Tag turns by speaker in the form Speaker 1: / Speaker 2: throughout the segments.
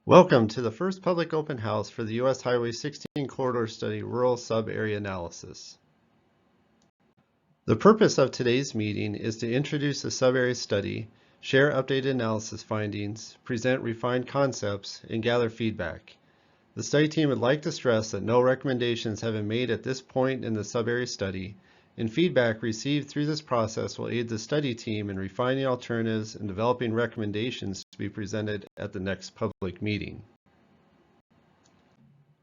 Speaker 1: Welcome to the first public open house for the US Highway 16 Corridor Study Rural Sub-Area Analysis. The purpose of today's meeting is to introduce the sub-area study, share updated analysis findings, present refined concepts, and gather feedback. The study team would like to stress that no recommendations have been made at this point in the sub-area study, and feedback received through this process will aid the study team in refining alternatives and developing recommendations to be presented at the next public meeting.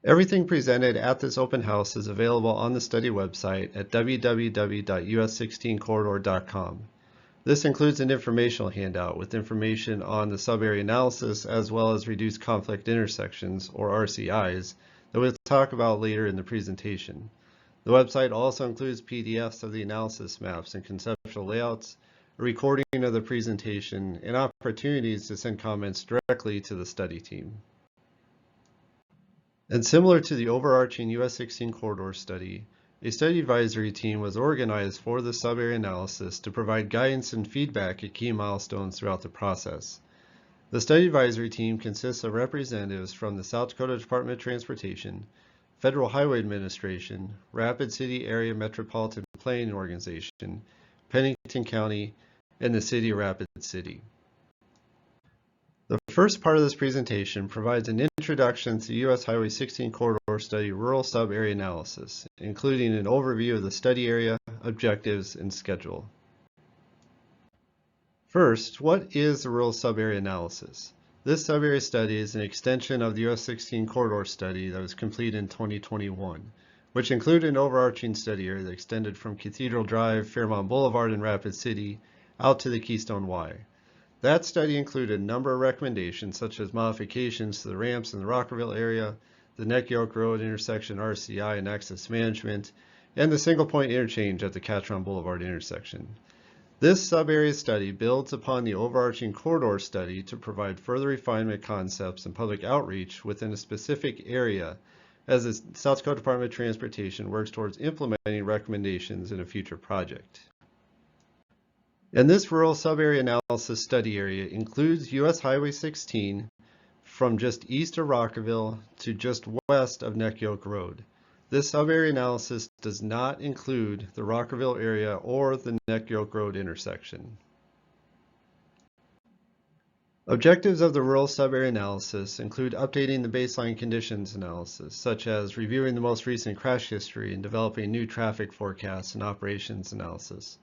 Speaker 1: Everything presented at this open house is available on the study website at www.US16corridor.com. This includes an informational handout with information on the sub-area analysis as well as reduced conflict intersections, or RCIs, that we'll talk about later in the presentation. The website also includes PDFs of the analysis maps and conceptual layouts, a recording of the presentation, and opportunities to send comments directly to the study team. And similar to the overarching US16 Corridor Study, a study advisory team was organized for the sub-area analysis to provide guidance and feedback at key milestones throughout the process. The study advisory team consists of representatives from the South Dakota Department of Transportation, Federal Highway Administration, Rapid City Area Metropolitan Planning Organization, Pennington County, and the City of Rapid City. The first part of this presentation provides an introduction to US Highway 16 Corridor Study Rural Sub-Area Analysis, including an overview of the study area, objectives, and schedule. First, what is the Rural Sub-Area Analysis? This sub-area study is an extension of the US16 Corridor Study that was completed in 2021, which included an overarching study area that extended from Cathedral Drive, Fairmont Boulevard, and Rapid City out to the Keystone Y. That study included a number of recommendations such as modifications to the ramps in the Rockerville area, the Neck Yoke Road intersection RCI and access management, and the single point interchange at the Catron Boulevard intersection. This sub-area study builds upon the overarching corridor study to provide further refinement concepts and public outreach within a specific area as the South Dakota Department of Transportation works towards implementing recommendations in a future project. And this rural sub-area analysis study area includes US Highway 16 from just east of Rockerville to just west of Neck Yoke Road. This sub-area analysis does not include the Rockerville area or the Neck Yoke Road intersection. Objectives of the rural sub-area analysis include updating the baseline conditions analysis, such as reviewing the most recent crash history and developing new traffic forecasts and operations analysis,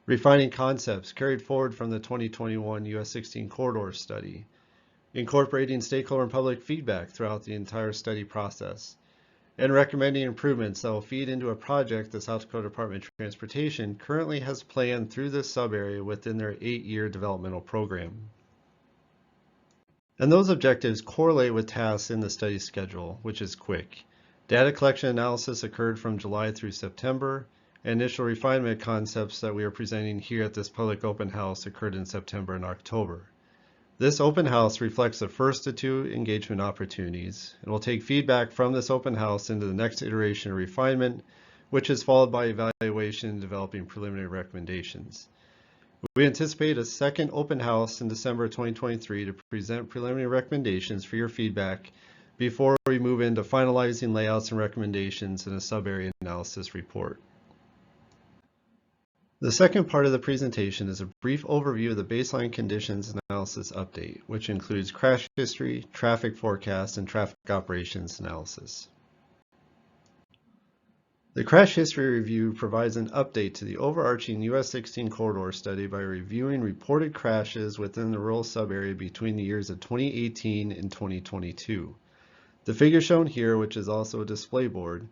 Speaker 1: refining concepts carried forward from the 2021 US16 Corridor Study, incorporating stakeholder and public feedback throughout the entire study process, and recommending improvements that will feed into a project the South Dakota Department of Transportation currently has planned through this sub-area within their 8-year developmental program. And those objectives correlate with tasks in the study schedule, which is quick. Data collection analysis occurred from July through September, and initial refinement concepts that we are presenting here at this public open house occurred in September and October. This open house reflects the first of 2 engagement opportunities, and will take feedback from this open house into the next iteration of refinement, which is followed by evaluation and developing preliminary recommendations. We anticipate a second open house in December 2023 to present preliminary recommendations for your feedback before we move into finalizing layouts and recommendations in a sub-area analysis report. The second part of the presentation is a brief overview of the baseline conditions analysis update, which includes crash history, traffic forecast, and traffic operations analysis. The crash history review provides an update to the overarching US16 Corridor Study by reviewing reported crashes within the rural sub-area between the years of 2018 and 2022. The figure shown here, which is also a display board,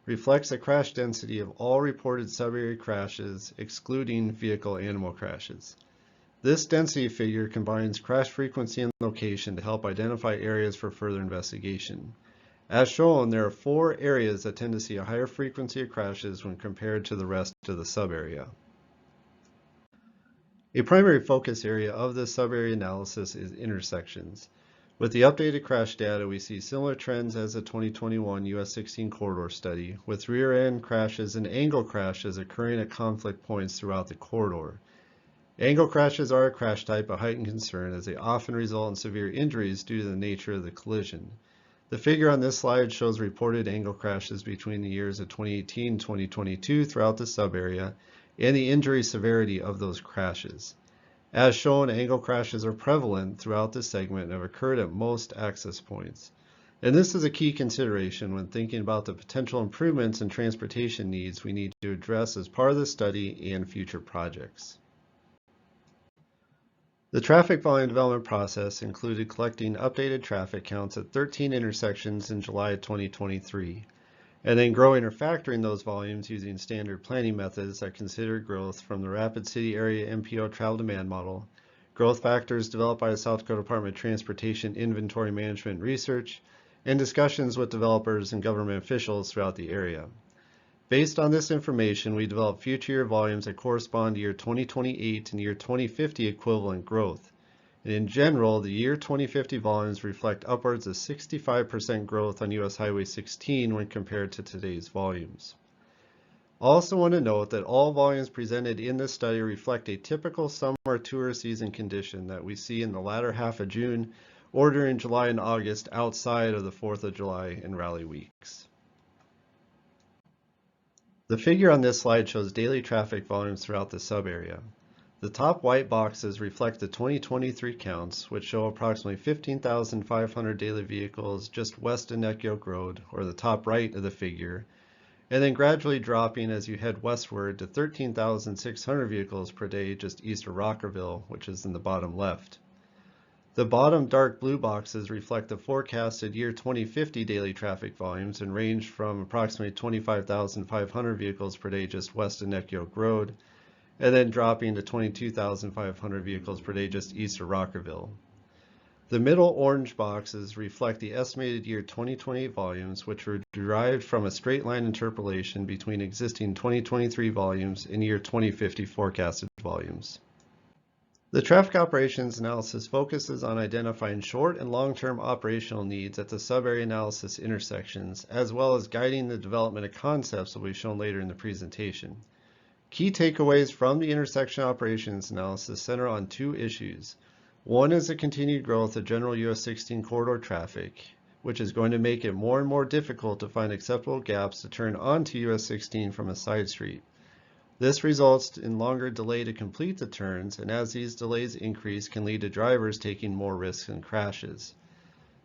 Speaker 1: reflects a crash density of all reported sub-area crashes, excluding vehicle-animal crashes. This density figure combines crash frequency and location to help identify areas for further investigation. As shown, there are 4 areas that tend to see a higher frequency of crashes when compared to the rest of the sub-area. A primary focus area of this sub-area analysis is intersections. With the updated crash data, we see similar trends as the 2021 US16 Corridor Study, with rear-end crashes and angle crashes occurring at conflict points throughout the corridor. Angle crashes are a crash type of heightened concern as they often result in severe injuries due to the nature of the collision. The figure on this slide shows reported angle crashes between the years of 2018 and 2022 throughout the subarea and the injury severity of those crashes. As shown, angle crashes are prevalent throughout the segment and have occurred at most access points. And this is a key consideration when thinking about the potential improvements in transportation needs we need to address as part of the study and future projects. The traffic volume development process included collecting updated traffic counts at 13 intersections in July 2023, and then growing or factoring those volumes using standard planning methods that consider growth from the Rapid City Area MPO Travel Demand Model, growth factors developed by the South Dakota Department of Transportation Inventory Management Research, and discussions with developers and government officials throughout the area. Based on this information, we developed future year volumes that correspond to year 2028 and year 2050 equivalent growth. And in general, the year 2050 volumes reflect upwards of 65% growth on US Highway 16 when compared to today's volumes. I also want to note that all volumes presented in this study reflect a typical summer tourist season condition that we see in the latter half of June or during July and August outside of the 4th of July and rally weeks. The figure on this slide shows daily traffic volumes throughout the sub-area. The top white boxes reflect the 2023 counts, which show approximately 15,500 daily vehicles just west of Neck Yoke Road, or the top right of the figure, and then gradually dropping as you head westward to 13,600 vehicles per day just east of Rockerville, which is in the bottom left. The bottom dark blue boxes reflect the forecasted year 2050 daily traffic volumes and range from approximately 25,500 vehicles per day just west of Neck Yoke Road, and then dropping to 22,500 vehicles per day just east of Rockerville. The middle orange boxes reflect the estimated year 2028 volumes, which were derived from a straight line interpolation between existing 2023 volumes and year 2050 forecasted volumes. The traffic operations analysis focuses on identifying short and long-term operational needs at the sub-area analysis intersections, as well as guiding the development of concepts that will be shown later in the presentation. Key takeaways from the intersection operations analysis center on two issues. One is the continued growth of general US16 corridor traffic, which is going to make it more and more difficult to find acceptable gaps to turn onto US16 from a side street. This results in longer delay to complete the turns, and as these delays increase, can lead to drivers taking more risks and crashes.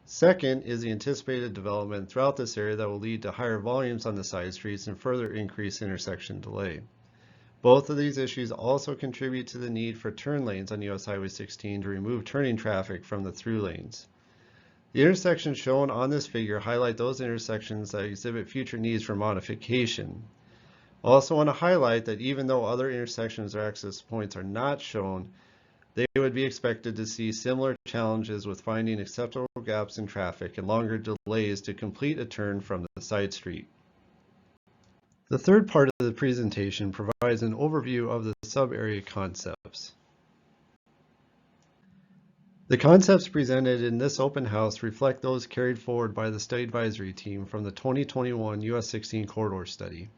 Speaker 1: Second is the anticipated development throughout this area that will lead to higher volumes on the side streets and further increase intersection delay. Both of these issues also contribute to the need for turn lanes on US Highway 16 to remove turning traffic from the through lanes. The intersections shown on this figure highlight those intersections that exhibit future needs for modification. I also want to highlight that even though other intersections or access points are not shown, they would be expected to see similar challenges with finding acceptable gaps in traffic and longer delays to complete a turn from the side street. The third part of the presentation provides an overview of the sub-area concepts. The concepts presented in this open house reflect those carried forward by the study advisory team from the 2021 US16 Corridor Study.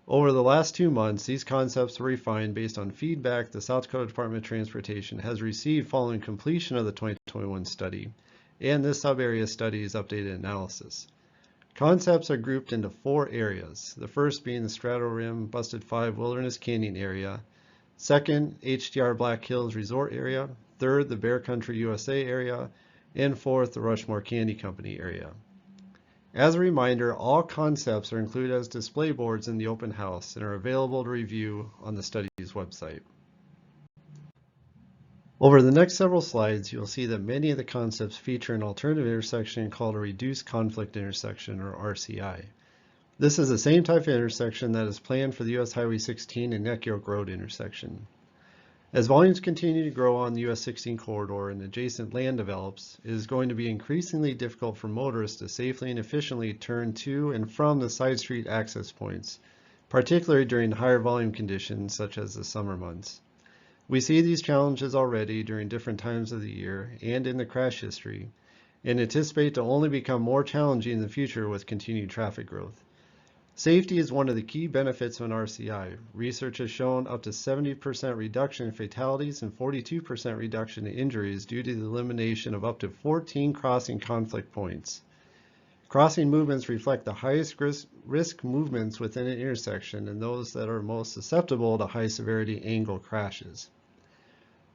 Speaker 1: Over the last 2 months, these concepts were refined based on feedback the South Dakota Department of Transportation has received following completion of the 2021 study and this sub-area study's updated analysis. Concepts are grouped into 4 areas, the first being the Strato Rim Busted 5 Wilderness Canyon area, second, HDR Black Hills Resort area, third, the Bear Country USA area, and fourth, the Rushmore Candy Company area. As a reminder, all concepts are included as display boards in the open house and are available to review on the study's website. Over the next several slides, you'll see that many of the concepts feature an alternative intersection called a reduced conflict intersection, or RCI. This is the same type of intersection that is planned for the US Highway 16 and Neck Yoke Road intersection. As volumes continue to grow on the US16 corridor and adjacent land develops, it is going to be increasingly difficult for motorists to safely and efficiently turn to and from the side street access points, particularly during higher volume conditions such as the summer months. We see these challenges already during different times of the year and in the crash history, and anticipate to only become more challenging in the future with continued traffic growth. Safety is one of the key benefits of an RCI. Research has shown up to 70% reduction in fatalities and 42% reduction in injuries due to the elimination of up to 14 crossing conflict points. Crossing movements reflect the highest risk movements within an intersection and those that are most susceptible to high severity angle crashes.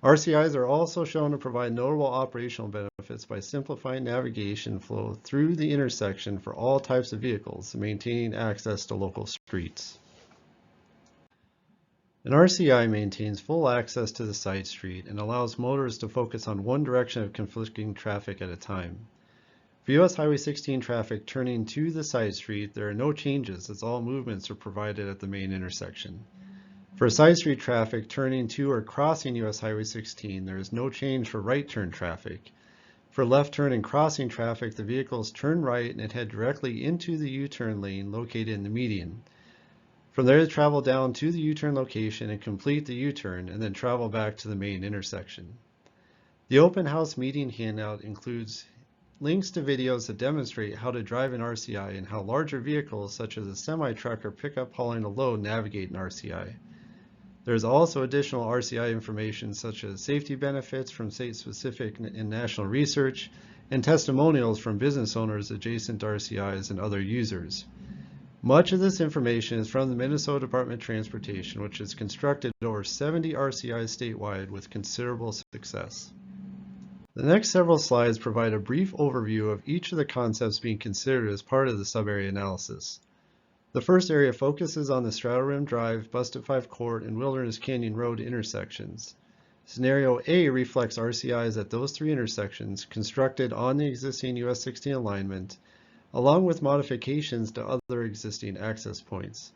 Speaker 1: RCIs are also shown to provide notable operational benefits by simplifying navigation flow through the intersection for all types of vehicles and maintaining access to local streets. An RCI maintains full access to the side street and allows motorists to focus on one direction of conflicting traffic at a time. For US Highway 16 traffic turning to the side street, there are no changes as all movements are provided at the main intersection. For side street traffic turning to or crossing US Highway 16, there is no change for right turn traffic. For left turn and crossing traffic, the vehicles turn right and head directly into the U-turn lane located in the median. From there, they travel down to the U-turn location and complete the U-turn and then travel back to the main intersection. The open house meeting handout includes links to videos that demonstrate how to drive an RCI and how larger vehicles such as a semi-truck or pickup hauling a load navigate an RCI. There's also additional RCI information such as safety benefits from state-specific and national research and testimonials from business owners adjacent to RCIs and other users. Much of this information is from the Minnesota Department of Transportation, which has constructed over 70 RCIs statewide with considerable success. The next several slides provide a brief overview of each of the concepts being considered as part of the sub-area analysis. The first area focuses on the Strato Rim Drive, Busted 5 Court, and Wilderness Canyon Road intersections. Scenario A reflects RCIs at those three intersections constructed on the existing US 16 alignment, along with modifications to other existing access points.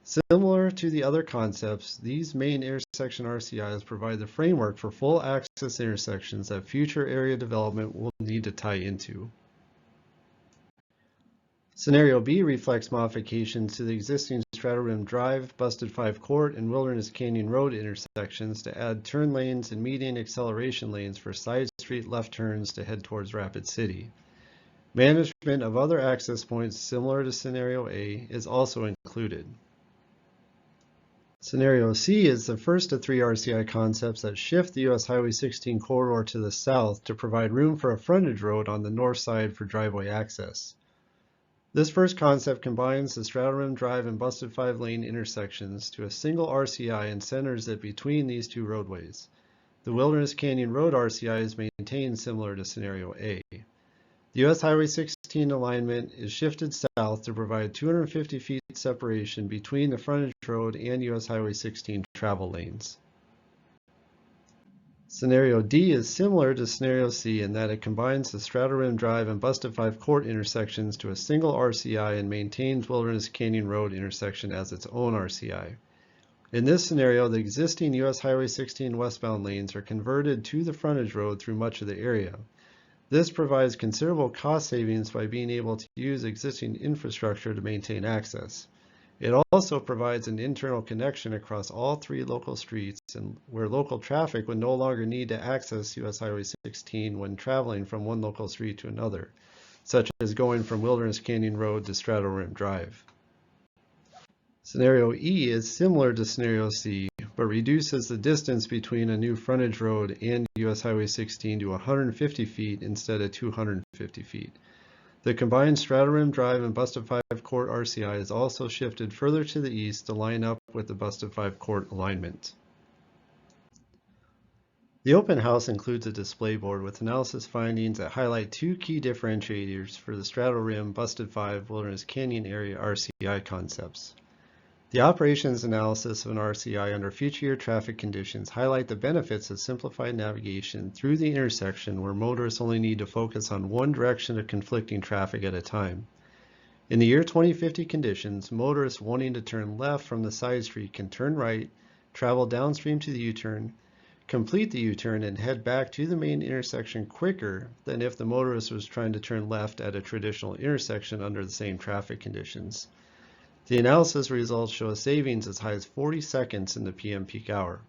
Speaker 1: Similar to the other concepts, these main intersection RCIs provide the framework for full access intersections that future area development will need to tie into. Scenario B reflects modifications to the existing Strato Rim Drive, Busted 5 Court, and Wilderness Canyon Road intersections to add turn lanes and median acceleration lanes for side street left turns to head towards Rapid City. Management of other access points similar to Scenario A is also included. Scenario C is the first of three RCI concepts that shift the US Highway 16 corridor to the south to provide room for a frontage road on the north side for driveway access. This first concept combines the Strato Rim Drive and Busted 5 lane intersections to a single RCI and centers it between these two roadways. The Wilderness Canyon Road RCI is maintained similar to Scenario A. The US Highway 16 alignment is shifted south to provide 250 feet separation between the frontage road and US Highway 16 travel lanes. Scenario D is similar to Scenario C in that it combines the Strato Rim Drive and Busted 5 Court intersections to a single RCI and maintains Wilderness Canyon Road intersection as its own RCI. In this scenario, the existing US Highway 16 westbound lanes are converted to the frontage road through much of the area. This provides considerable cost savings by being able to use existing infrastructure to maintain access. It also provides an internal connection across all three local streets and where local traffic would no longer need to access US Highway 16 when traveling from one local street to another, such as going from Wilderness Canyon Road to Strato Rim Drive. Scenario E is similar to Scenario C, but reduces the distance between a new frontage road and US Highway 16 to 150 feet instead of 250 feet. The combined Strato Rim Drive and Busted 5 Court RCI is also shifted further to the east to line up with the Busted 5 Court alignment. The open house includes a display board with analysis findings that highlight two key differentiators for the Strato Rim Busted 5 Wilderness Canyon area RCI concepts. The operations analysis of an RCI under future year traffic conditions highlight the benefits of simplified navigation through the intersection where motorists only need to focus on one direction of conflicting traffic at a time. In the year 2050 conditions, motorists wanting to turn left from the side street can turn right, travel downstream to the U-turn, complete the U-turn, and head back to the main intersection quicker than if the motorist was trying to turn left at a traditional intersection under the same traffic conditions. The analysis results show a savings as high as 40 seconds in the PM peak hour.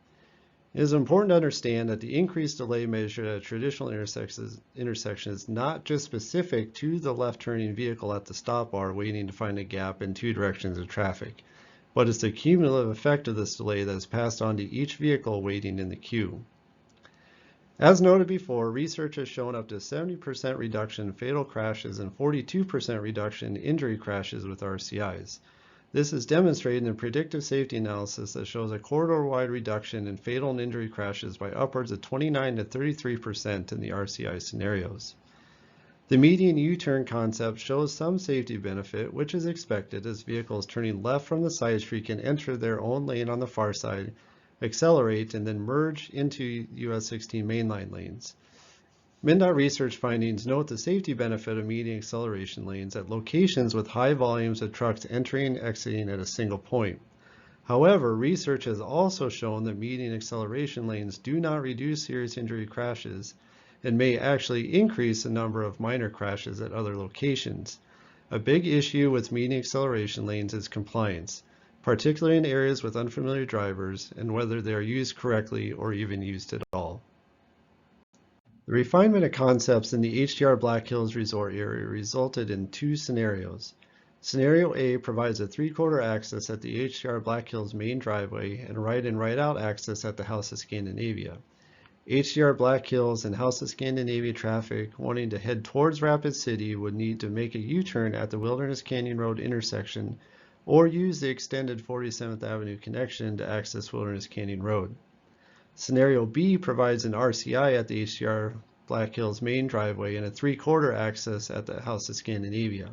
Speaker 1: It is important to understand that the increased delay measured at a traditional intersection is not just specific to the left-turning vehicle at the stop bar waiting to find a gap in two directions of traffic, but it's the cumulative effect of this delay that is passed on to each vehicle waiting in the queue. As noted before, research has shown up to 70% reduction in fatal crashes and 42% reduction in injury crashes with RCIs. This is demonstrated in a predictive safety analysis that shows a corridor-wide reduction in fatal and injury crashes by upwards of 29 to 33% in the RCI scenarios. The median U-turn concept shows some safety benefit, which is expected as vehicles turning left from the side street can enter their own lane on the far side, accelerate, and then merge into US16 mainline lanes. MnDOT research findings note the safety benefit of median acceleration lanes at locations with high volumes of trucks entering and exiting at a single point. However, research has also shown that median acceleration lanes do not reduce serious injury crashes and may actually increase the number of minor crashes at other locations. A big issue with median acceleration lanes is compliance, particularly in areas with unfamiliar drivers and whether they are used correctly or even used at all. The refinement of concepts in the HDR Black Hills Resort area resulted in two scenarios. Scenario A provides a three-quarter access at the HDR Black Hills main driveway and right and right out access at the House of Scandinavia. HDR Black Hills and House of Scandinavia traffic wanting to head towards Rapid City would need to make a U-turn at the Wilderness Canyon Road intersection or use the extended 47th Avenue connection to access Wilderness Canyon Road. Scenario B provides an RCI at the HDR Black Hills main driveway and a three-quarter access at the House of Scandinavia.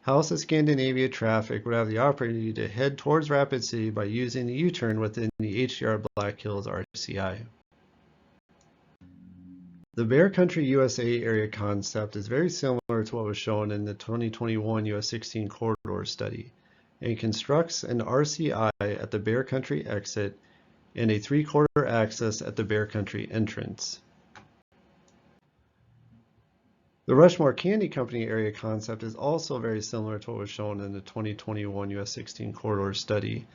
Speaker 1: House of Scandinavia traffic would have the opportunity to head towards Rapid City by using the U-turn within the HDR Black Hills RCI. The Bear Country USA area concept is very similar to what was shown in the 2021 US16 Corridor Study and constructs an RCI at the Bear Country exit and a three-quarter access at the Bear Country entrance. The Rushmore Candy Company area concept is also very similar to what was shown in the 2021 US16 Corridor Study,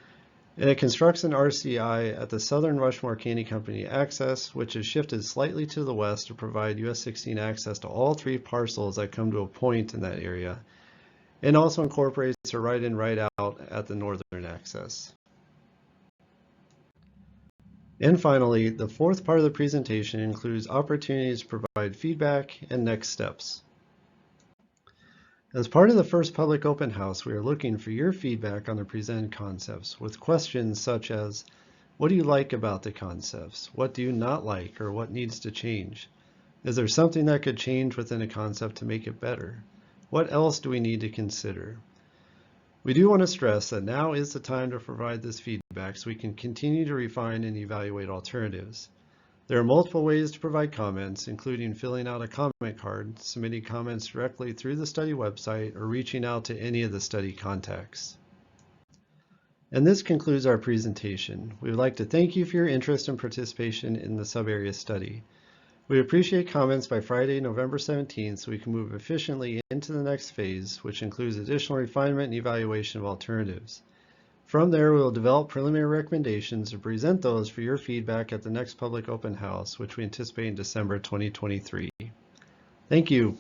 Speaker 1: and it constructs an RCI at the Southern Rushmore Candy Company access, which is shifted slightly to the west to provide US16 access to all three parcels that come to a point in that area, and also incorporates a right in, right out at the northern access. And finally, the fourth part of the presentation includes opportunities to provide feedback and next steps. As part of the first public open house, we are looking for your feedback on the presented concepts with questions such as, what do you like about the concepts? What do you not like, or what needs to change? Is there something that could change within a concept to make it better? What else do we need to consider? We do want to stress that now is the time to provide this feedback so we can continue to refine and evaluate alternatives. There are multiple ways to provide comments, including filling out a comment card, submitting comments directly through the study website, or reaching out to any of the study contacts. And this concludes our presentation. We would like to thank you for your interest and participation in the sub-area study. We appreciate comments by Friday, November 17th, so we can move efficiently into the next phase, which includes additional refinement and evaluation of alternatives. From there, we will develop preliminary recommendations and present those for your feedback at the next public open house, which we anticipate in December 2023. Thank you.